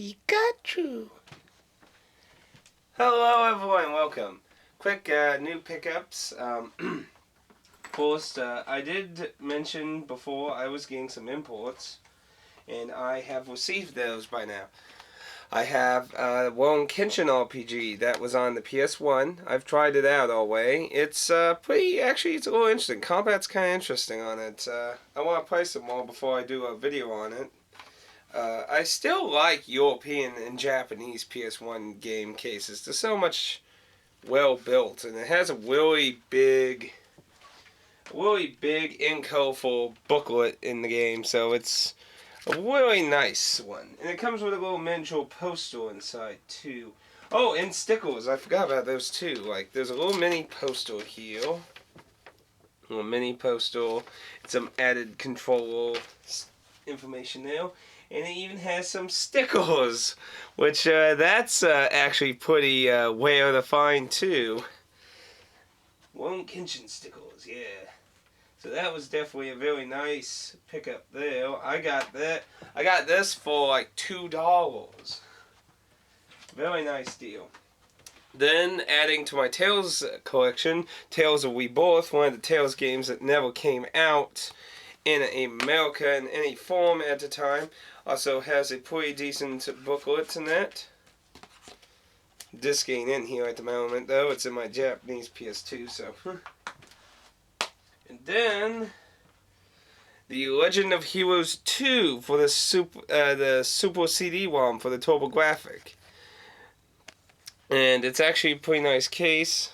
Pikachu. Hello everyone, welcome. Quick new pickups. First, I did mention before I was getting some imports, and I have received those by now. I have Lone Kenshin RPG that was on the PS1. I've tried it out all the way. It's actually it's a little interesting. Combat's kind of interesting on it. I want to play some more before I do a video on it. I still like European and Japanese PS1 game cases. They're so much well built, and it has a really big and colorful booklet in the game, so it's a really nice one. And it comes with a little miniature poster inside too. Oh, and stickers. I forgot about those too. Like, there's a little mini poster here. A little mini poster. Some added control information there. And it even has some stickers, which that's actually pretty rare to find too. Lone Kenshin stickers, yeah. So that was definitely a very nice pickup there. I got this for like $2. Very nice deal. Then adding to my Tales collection, Tales of Rebirth, one of the Tales games that never came out in America in any form at the time. Also has a pretty decent booklet in that. Disc ain't in here at the moment though. It's in my Japanese PS2, so. And then the Legend of Heroes 2 for the Super CD-ROM for the TurboGrafx. And it's actually a pretty nice case.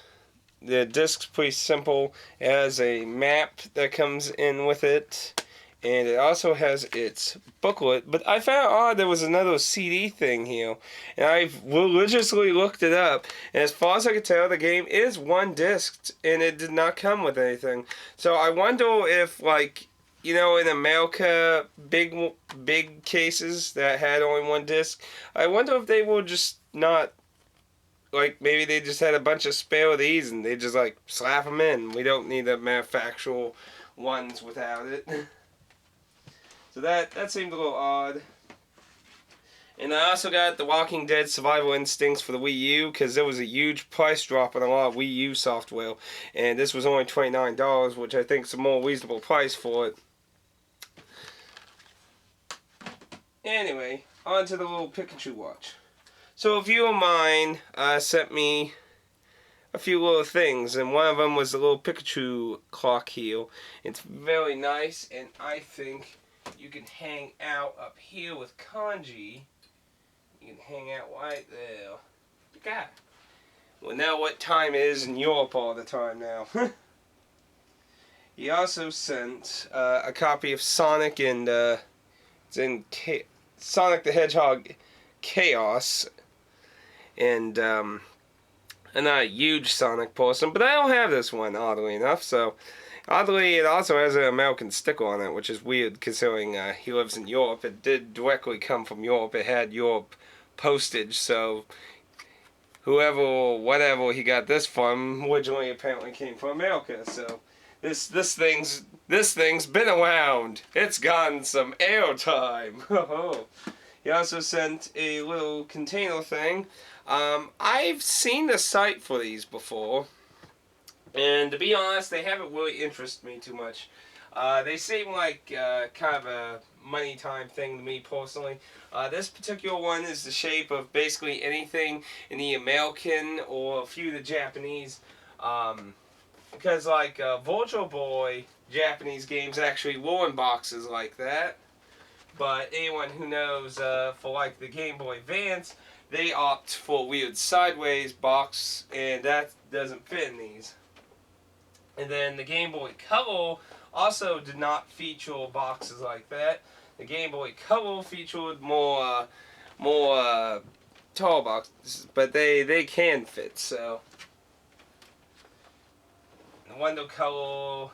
The disc's pretty simple. It has a map that comes in with it. And it also has its booklet. But I found odd there was another CD thing here. And I've religiously looked it up. And as far as I can tell, the game is one disc. And it did not come with anything. So I wonder if, like, you know, in America, big cases that had only one disc, I wonder if they were just not, like, maybe they just had a bunch of spare of these and they just, like, slap them in. We don't need the manufacturer ones without it. So that seemed a little odd. And I also got The Walking Dead Survival Instincts for the Wii U, because there was a huge price drop on a lot of Wii U software. And this was only $29, which I think is a more reasonable price for it. Anyway, on to the little Pikachu watch. So a viewer of mine sent me a few little things, and one of them was a little Pikachu clock here. It's very nice, and I think you can hang out up here with kanji. You can hang out right there. God. Well, now what time it is in Europe all the time now. He also sent a copy of Sonic and it's in Sonic the Hedgehog Chaos. And I'm not a huge Sonic person, but I don't have this one, oddly enough, so. Oddly, it also has an American sticker on it, which is weird considering he lives in Europe. It did directly come from Europe. It had Europe postage, so whoever or whatever he got this from originally apparently came from America. So this thing's been around. It's gotten some airtime. He also sent a little container thing. I've seen the site for these before. And to be honest, they haven't really interested me too much. They seem like kind of a money time thing to me personally. This particular one is the shape of basically anything in the American or a few of the Japanese. Because like Virtual Boy Japanese games actually were in boxes like that. But anyone who knows for like the Game Boy Advance, they opt for a weird sideways box, and that doesn't fit in these. And then the Game Boy Color also did not feature boxes like that. The Game Boy Color featured more tall boxes, but they can fit. So the Wonder Color,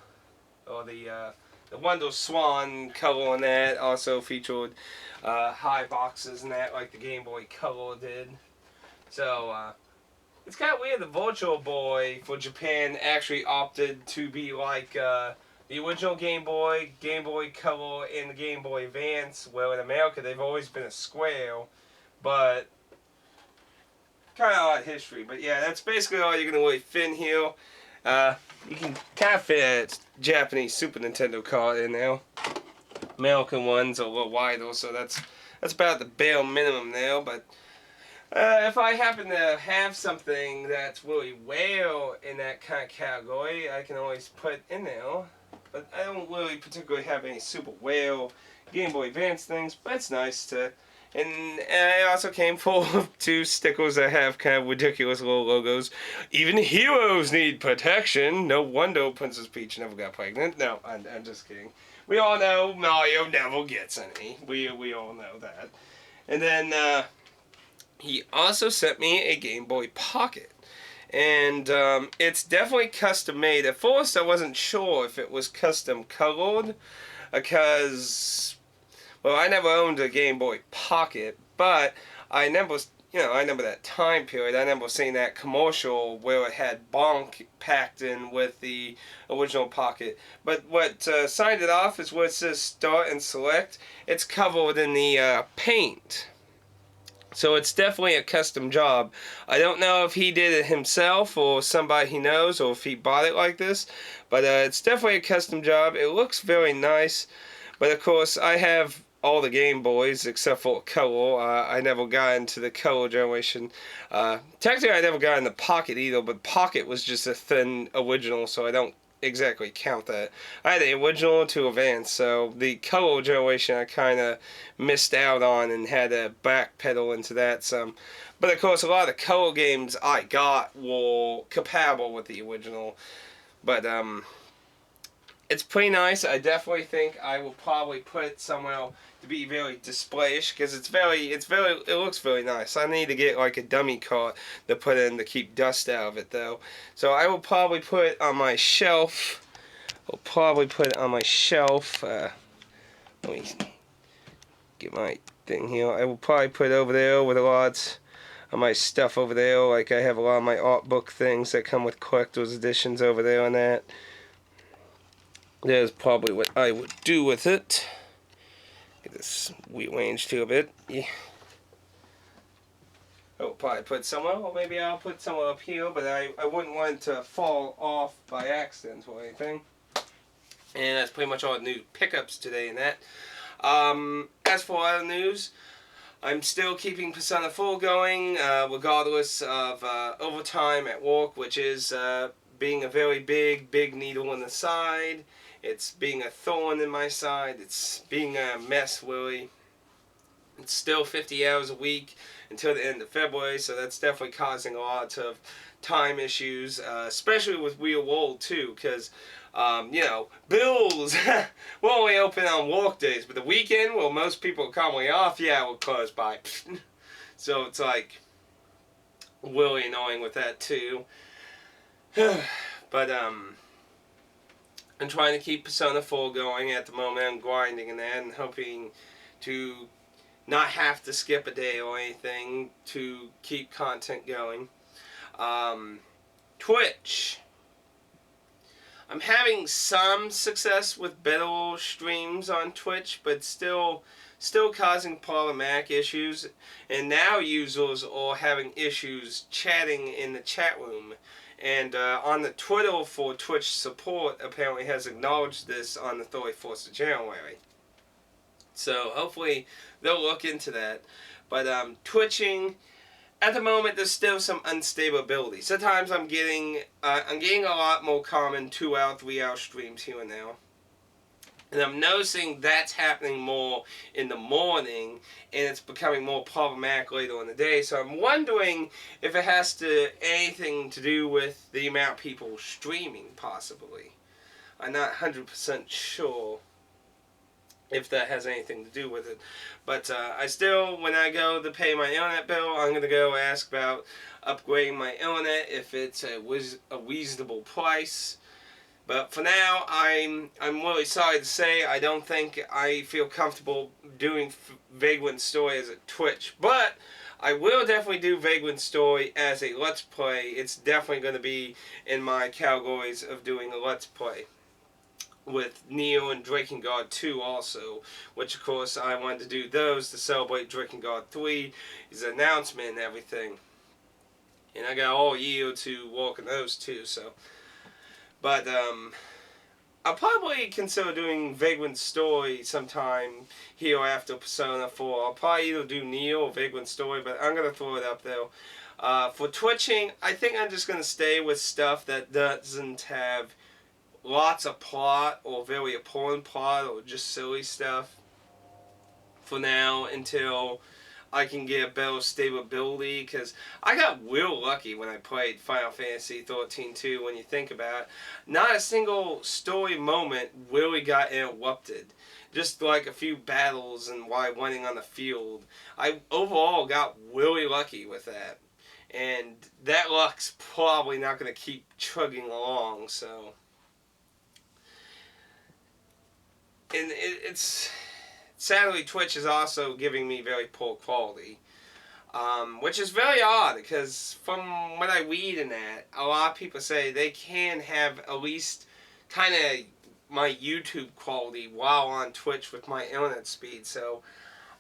or the Wonder Swan Color on that also featured high boxes and that, like the Game Boy Color did. So it's kind of weird the Virtual Boy for Japan actually opted to be like the original Game Boy Color, and the Game Boy Advance. Well, in America they've always been a square, but kind of odd history. But yeah, that's basically all you're gonna really fit in here. You can kind of fit a Japanese Super Nintendo card in there. American ones are a little wider, so that's about the bare minimum there. But if I happen to have something that's really well in that kind of category, I can always put in there. But I don't really particularly have any super well Game Boy Advance things, but it's nice to. And I also came full of 2 stickers that have kind of ridiculous little logos. Even heroes need protection. No wonder Princess Peach never got pregnant. No, I'm just kidding. We all know Mario never gets any. We all know that. And then he also sent me a Game Boy Pocket. And it's definitely custom made. At first I wasn't sure if it was custom colored because, well, I never owned a Game Boy Pocket, but I never, I remember that time period. I never seen that commercial where it had Bonk packed in with the original Pocket. But what signed it off is where it says Start and Select. It's covered in the paint. So it's definitely a custom job. I don't know if he did it himself or somebody he knows or if he bought it like this. But it's definitely a custom job. It looks very nice. But of course I have all the Game Boys except for color. I never got into the color generation. Technically I never got in the Pocket either. But Pocket was just a thin original, so I don't exactly count that. I had the original to Advance, so the color generation I kind of missed out on and had to backpedal into that some. But of course a lot of the color games I got were compatible with the original. But it's pretty nice. I definitely think I will probably put it somewhere to be very displayish because it looks very nice. I need to get like a dummy cart to put in to keep dust out of it though. So I will probably put it on my shelf. Let me get my thing here. I will probably put it over there with a lot of my stuff over there. Like I have a lot of my art book things that come with collector's editions over there on that. There's probably what I would do with it. Get this rearranged here a bit. Yeah. I'll probably put somewhere, or maybe I'll put somewhere up here, but I wouldn't want it to fall off by accident or anything. And that's pretty much all the new pickups today in that. As for other news, I'm still keeping Persona 4 going, regardless of overtime at work, which is being a very big needle in the side. It's being a thorn in my side. It's being a mess, really. It's still 50 hours a week until the end of February, so that's definitely causing a lot of time issues, especially with real world too, because bills. We're only open on work days, but the weekend, well, most people are commonly off. Yeah, we're closed by. So it's like really annoying with that too. But I'm trying to keep Persona 4 going at the moment. I'm grinding in that and hoping to not have to skip a day or anything to keep content going. Twitch. I'm having some success with better streams on Twitch, but still causing problematic issues. And now users are having issues chatting in the chat room. And on the Twitter for Twitch support apparently has acknowledged this on the 31st of January. So hopefully they'll look into that. But twitching, at the moment there's still some unstability. Sometimes I'm getting a lot more common 2-hour, 3-hour streams here and now. And I'm noticing that's happening more in the morning, and it's becoming more problematic later in the day. So I'm wondering if it has anything to do with the amount of people streaming, possibly. I'm not 100% sure if that has anything to do with it. But I still, when I go to pay my internet bill, I'm going to go ask about upgrading my internet if it's a reasonable price. But for now, I'm really sorry to say I don't think I feel comfortable doing Vagrant Story as a Twitch. But I will definitely do Vagrant Story as a Let's Play. It's definitely going to be in my categories of doing a Let's Play. with Neo and Drakengard 2 also, which of course I wanted to do those to celebrate Drakengard 3, his announcement and everything. And I got all year to work on those too, so. But, I'll probably consider doing Vagrant Story sometime here after Persona 4. I'll probably either do Neo or Vagrant Story, but I'm going to throw it up though. For twitching, I think I'm just going to stay with stuff that doesn't have lots of plot or very important plot or just silly stuff for now until I can get a better stability, because I got real lucky when I played Final Fantasy 13 2. When you think about it, not a single story moment really got interrupted. Just like a few battles and while running on the field. I overall got really lucky with that. And that luck's probably not going to keep chugging along, so. And it's. Sadly, Twitch is also giving me very poor quality. Which is very odd, because from what I read in that, a lot of people say they can have at least kind of my YouTube quality while on Twitch with my internet speed. So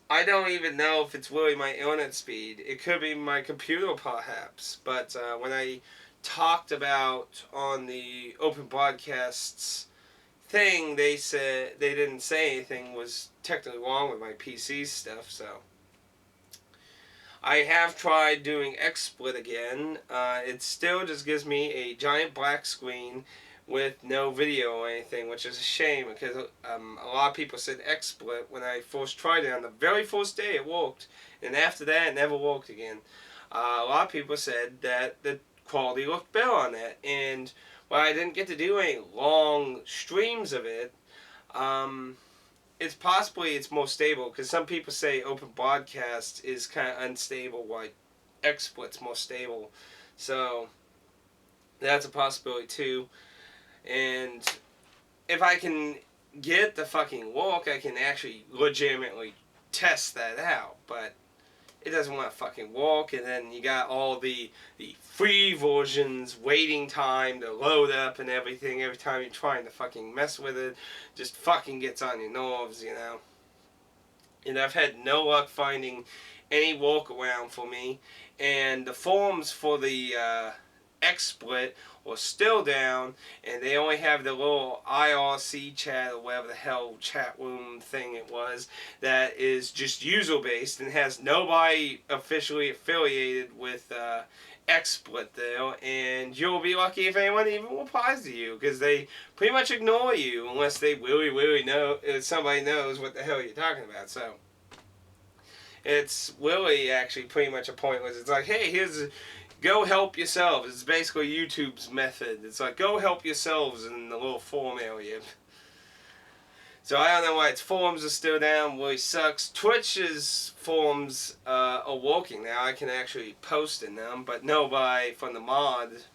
I don't even know if it's really my internet speed. It could be my computer perhaps. But when I talked about on the open broadcasts thing, they said they didn't say anything was technically wrong with my PC stuff, so. I have tried doing XSplit again. It still just gives me a giant black screen with no video or anything, which is a shame, because a lot of people said XSplit when I first tried it. On the very first day it worked, and after that it never worked again. A lot of people said that the quality looked better on that, and while I didn't get to do any long streams of it, it's possibly it's more stable, because some people say open broadcast is kind of unstable, while XSplit's more stable. So that's a possibility too. And if I can get the fucking work, I can actually legitimately test that out. But it doesn't want to fucking work, and then you got all the free versions waiting time to load up and everything. Every time you're trying to fucking mess with it, just fucking gets on your nerves, you know. And I've had no luck finding any workaround for me. And the forums for the XSplit are still down, and they only have the little IRC chat or whatever the hell chat room thing it was that is just user based and has nobody officially affiliated with XSplit there. And you'll be lucky if anyone even replies to you, because they pretty much ignore you unless they really know somebody knows what the hell you're talking about. So it's really actually pretty much a pointless. It's like, hey, go help yourselves. It's basically YouTube's method. It's like, go help yourselves in the little forum area. So I don't know why its forums are still down. Really sucks. Twitch's forums are working now. I can actually post in them, but nobody from the mods,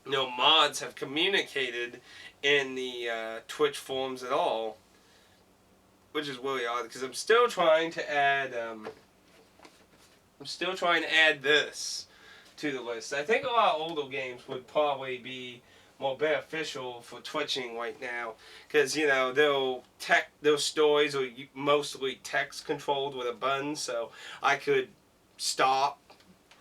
no mods have communicated in the Twitch forums at all, which is really odd, because I'm still trying to add this to the list. I think a lot of older games would probably be more beneficial for twitching right now, because you know those stories are mostly text controlled with a button, so I could stop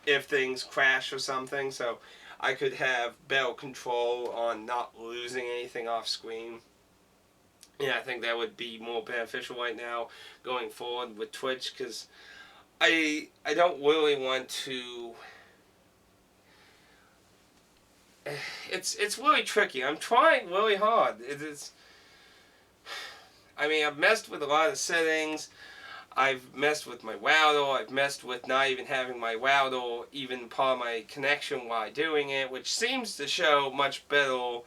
if things crash or something, so I could have better control on not losing anything off screen. Yeah, I think that would be more beneficial right now going forward with Twitch, because I don't really want to. It's really tricky. I'm trying really hard. I mean, I've messed with a lot of settings. I've messed with my router. I've messed with not even having my router even part of my connection while doing it, which seems to show much better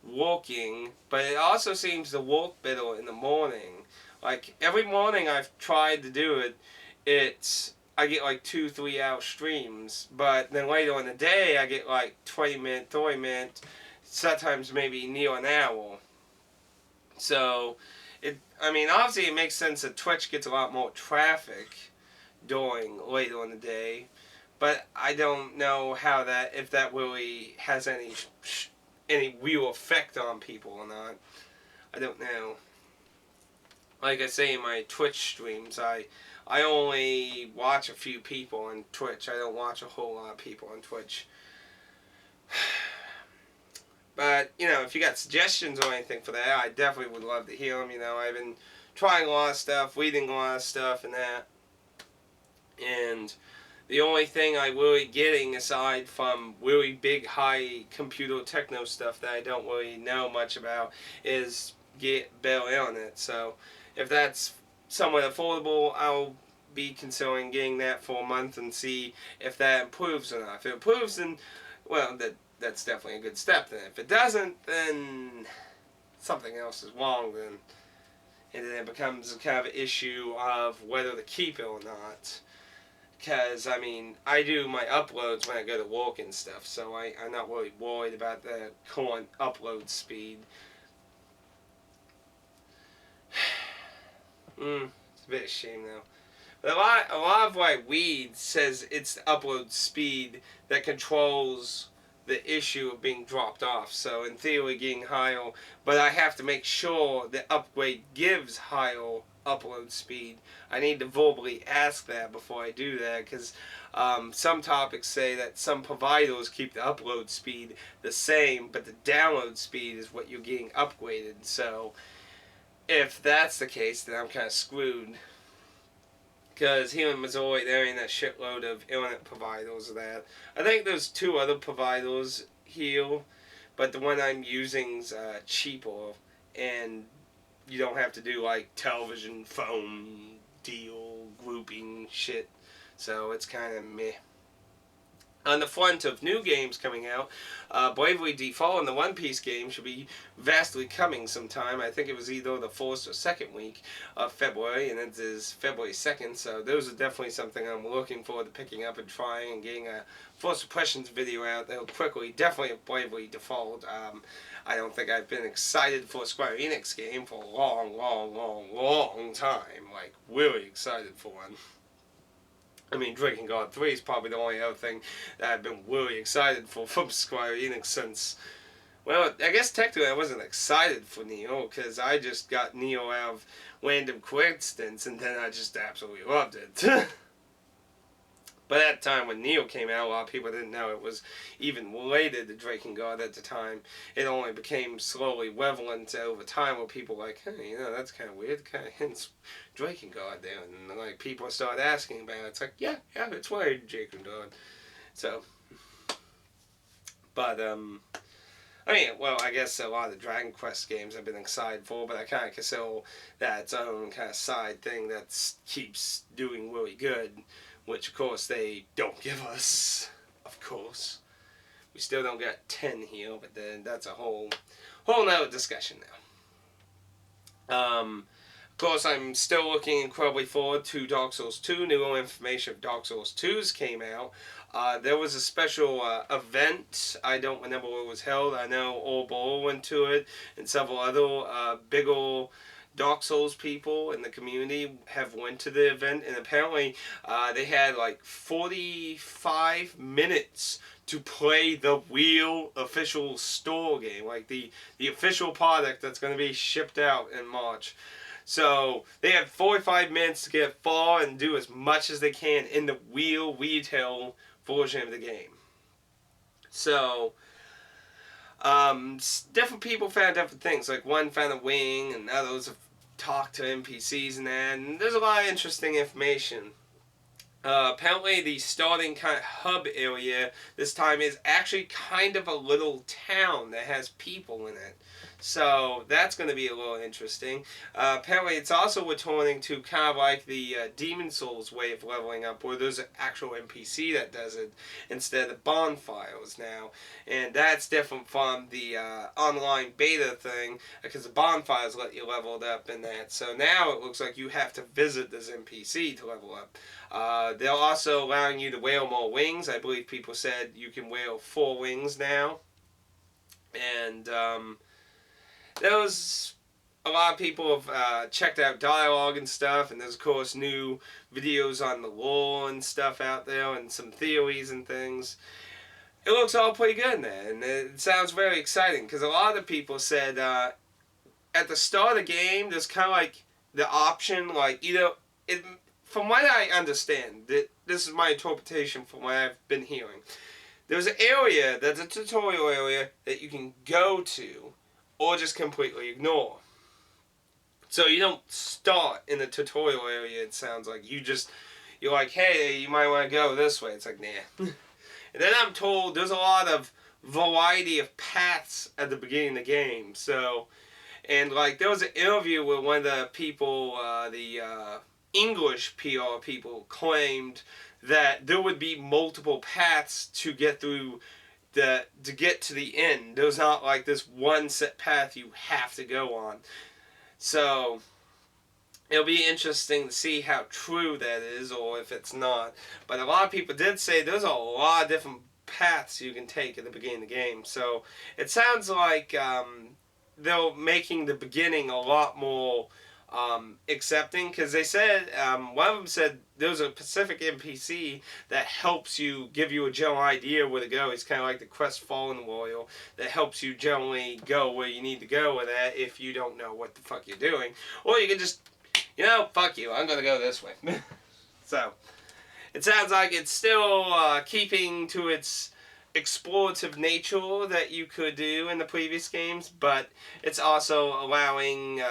working, but it also seems to work better in the morning. Like, every morning I've tried to do it, I get like 2-3 hour streams, but then later in the day I get like 20-minute, 30-minute, sometimes maybe near an hour. So, I mean, obviously it makes sense that Twitch gets a lot more traffic during later in the day, but I don't know how if that really has any real effect on people or not. I don't know. Like I say in my Twitch streams, I only watch a few people on Twitch. I don't watch a whole lot of people on Twitch. But, you know, if you got suggestions or anything for that, I definitely would love to hear them. You know, I've been trying a lot of stuff, reading a lot of stuff and that. And the only thing I'm really getting, aside from really big, high computer techno stuff that I don't really know much about, is get better internet. So if that's somewhat affordable, I'll be considering getting that for a month and see if that improves or not. If it improves, then, well, that's definitely a good step. Then if it doesn't, then something else is wrong. Then and then it becomes a kind of issue of whether to keep it or not. Because, I mean, I do my uploads when I go to work and stuff, so I'm not really worried about the current upload speed. It's a bit of a shame, though. But a lot of what Weed says it's the upload speed that controls the issue of being dropped off. So, in theory, getting higher, but I have to make sure the upgrade gives higher upload speed. I need to verbally ask that before I do that, because some topics say that some providers keep the upload speed the same, but the download speed is what you're getting upgraded. So if that's the case, then I'm kind of screwed, because here in Missouri there ain't a shitload of internet providers that. I think there's 2 other providers here, but the one I'm using's cheaper, and you don't have to do like television, phone, deal, grouping shit. So it's kind of meh. On the front of new games coming out, Bravely Default and the One Piece game should be vastly coming sometime. I think it was either the 1st or 2nd week of February, and it is February 2nd, so those are definitely something I'm looking forward to picking up and trying and getting a first impressions video out there quickly. Definitely a Bravely Default. I don't think I've been excited for a Square Enix game for a long time. Like, really excited for one. I mean, Drinking God 3 is probably the only other thing that I've been really excited for from Square Enix since... Well, I guess technically I wasn't excited for Neo, because I just got Neo out of random coincidence, and then I just absolutely loved it. But at the time when Neo came out, a lot of people didn't know it was even related to Drinking God at the time. It only became slowly relevant over time, where people were like, hey, you know, that's kind of weird. It kind of hints Drinking God there. And like people started asking about it. It's like, yeah, it's related to Drinking God. So, but, I mean, well, I guess a lot of the Dragon Quest games I've been excited for, but I kind of consider that its own kind of side thing that keeps doing really good. Which, of course, they don't give us, of course. We still don't get 10 here, but then that's a whole nother discussion now. Of course, I'm still looking incredibly forward to Dark Souls 2. New information of Dark Souls 2's came out. There was a special event. I don't remember where it was held. I know Orbo went to it, and several other bigger Dark Souls people in the community have went to the event, and apparently they had like 45 minutes to play the real official store game, like the official product that's going to be shipped out in March. So they have 45 minutes to get far and do as much as they can in the real retail version of the game. So different people found different things. Like one found a wing, and others have talked to NPCs and that, and there's a lot of interesting information. Apparently the starting kind of hub area this time is actually kind of a little town that has people in it. So that's going to be a little interesting. Apparently it's also returning to kind of like the Demon Souls way of leveling up, where there's an actual NPC that does it instead of bonfires now. And that's different from the online beta thing, because the bonfires let you level it up in that. So now it looks like you have to visit this NPC to level up. They're also allowing you to wear more wings. I believe people said you can wear 4 wings now. And there was a lot of people have checked out dialogue and stuff, and there's of course new videos on the lore and stuff out there, and some theories and things. It looks all pretty good, man, and it sounds very exciting, because a lot of people said at the start of the game, there's kind of like the option, like, from what I understand, this is my interpretation from what I've been hearing. There's an area that's a tutorial area that you can go to or just completely ignore. So you don't start in the tutorial area, it sounds like. You're like, hey, you might want to go this way. It's like, nah. And then I'm told there's a lot of variety of paths at the beginning of the game. So, and like, there was an interview with one of the people, the English PR people, claimed that there would be multiple paths to get through to get to the end. There's not like this one set path you have to go on. So it'll be interesting to see how true that is, or if it's not. But a lot of people did say there's a lot of different paths you can take at the beginning of the game. So it sounds like they're making the beginning a lot more accepting, because they said, one of them said there's a Pacific NPC that helps you, give you a general idea where to go. He's kind of like the crestfallen warrior that helps you generally go where you need to go with that if you don't know what the fuck you're doing. Or you can just, fuck you, I'm gonna go this way. So, it sounds like it's still keeping to its explorative nature that you could do in the previous games, but it's also allowing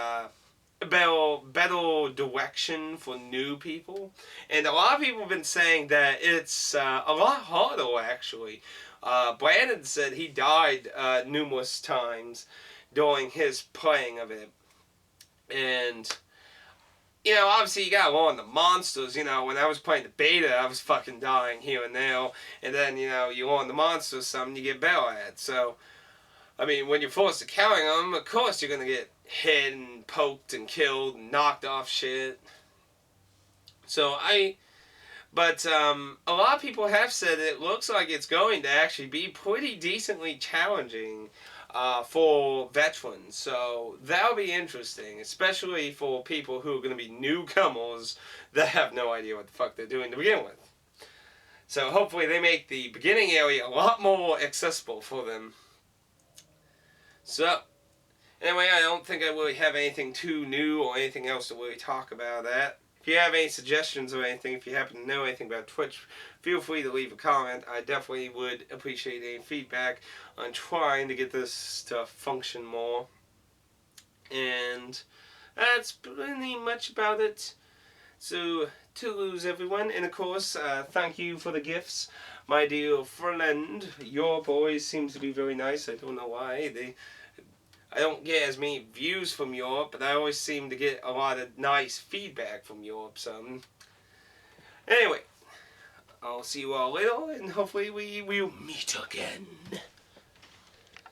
better direction for new people. And a lot of people have been saying that it's a lot harder, actually. Brandon said he died numerous times during his playing of it. And, obviously you gotta learn the monsters. When I was playing the beta, I was fucking dying here and there. And then, you learn the monsters, something you get better at. So, when you're forced to carry them, of course you're gonna get hit and poked and killed and knocked off shit. So but a lot of people have said it looks like it's going to actually be pretty decently challenging for veterans. So that'll be interesting, especially for people who are going to be newcomers that have no idea what the fuck they're doing to begin with. So hopefully they make the beginning area a lot more accessible for them. So, anyway, I don't think I really have anything too new or anything else to really talk about that. If you have any suggestions or anything, if you happen to know anything about Twitch, feel free to leave a comment. I definitely would appreciate any feedback on trying to get this to function more. And that's pretty much about it. So, toodles everyone, and of course, thank you for the gifts. My dear friend, your boys seem to be very nice. I don't know why. I don't get as many views from Europe, but I always seem to get a lot of nice feedback from Europe. So, anyway, I'll see you all later, and hopefully we will meet again.